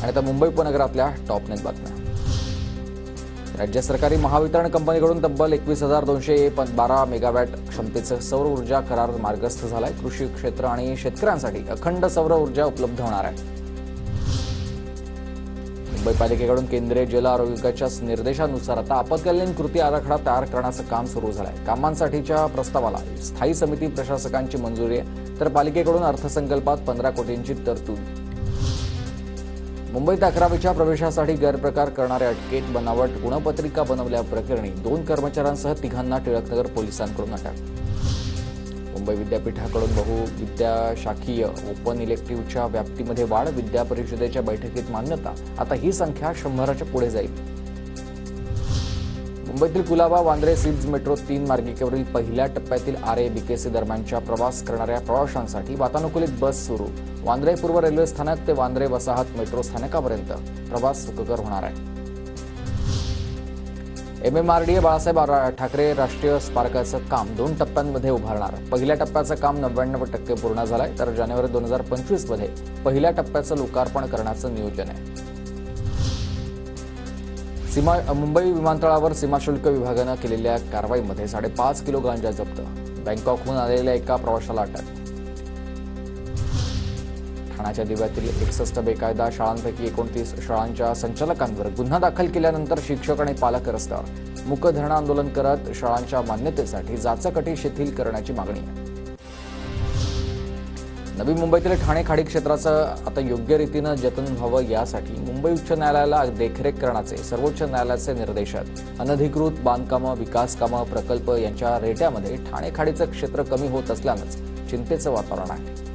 आणि आता मुंबई उपनगरातल्या टॉप 9 बातम्या। राज्य सरकारी महावितरण कंपनीकडून तब्बल 21,212 मेगावॅट क्षमतेचा सौर ऊर्जा करार मार्गस्थ झालाय। कृषी क्षेत्र आणि शेतकऱ्यांसाठी अखंड सौर ऊर्जा उपलब्ध होणार आहे। मुंबई पालिकेकडून केंद्रीय जल आयोगाच्या निर्देशानुसार आता आपत्कालीन कृती आराखडा तयार करण्याचं काम सुरू झालंय। कामांसाठीच्या प्रस्तावाला स्थायी समिती प्रशासकांची मंजुरी आहे, तर पालिकेकडून अर्थसंकल्पात 15 कोटींची तरतूद। मुंबईत 11वीच्या प्रवेशासाठी गैरप्रकार करणाऱ्या अटकेत बनावट गुणपत्रिका बनवल्याप्रकरणी 2 कर्मचाऱ्यांसह 3 टिळकनगर पोलिसांकडून अटक। मुंबई विद्यापीठाकडून बहुविद्याशाखीय ओपन इलेक्टिव्हच्या व्याप्तीमध्ये वाढ, विद्या परिषदेच्या बैठकीत मान्यता। आता ही संख्या 100च्या पुढे जाईल। मुंबईतील कुलाबा वांद्रे सिल्स मेट्रो 3 मार्गिकेवरील पहिल्या टप्प्यातील RA-BKC दरम्यानच्या प्रवास करणाऱ्या प्रवाशांसाठी वातानुकूलित बस सुरू। वांद्रे पूर्व रेल्वे स्थानक ते वांद्रे वसाहत मेट्रो स्थानकापर्यंत प्रवास सुखकर होणार आहे। MMRDA बाळासाहेब ठाकरे राष्ट्रीय स्मारकाचं काम 2 टप्प्यांमध्ये उभारणार। पहिल्या टप्प्याचं काम 99% पूर्ण झालंय, तर जानेवारी 2025 मध्ये पहिल्या टप्प्याचं लोकार्पण करण्याचं नियोजन आहे। मुंबई विमानतळावर सीमाशुल्क विभागानं केलेल्या कारवाईमध्ये 5.5 किलो गांजा जप्त। बँकॉकहून आलेल्या एका प्रवाशाला अटक। ठाण्याच्या दिव्यातील 61 बेकायदा शाळांपैकी 29 शाळांच्या संचालकांवर गुन्हा दाखल केल्यानंतर शिक्षक आणि पालक रस्त्यावर। मूक धरणं आंदोलन करत शाळांच्या मान्यतेसाठी जाचक शिथिल करण्याची मागणी आहे। नवी मुंबईतील ठाणे खाडी क्षेत्राचं आता योग्य रीतीनं जतन व्हावं यासाठी मुंबई उच्च न्यायालयाला देखरेख करण्याचे सर्वोच्च न्यायालयाचे निर्देश आहेत। अनधिकृत बांधकामं, विकास कामं, प्रकल्प यांच्या रेट्यामध्ये ठाणे खाडीचं क्षेत्र कमी होत असल्यानंच चिंतेचं वातावरण आहे।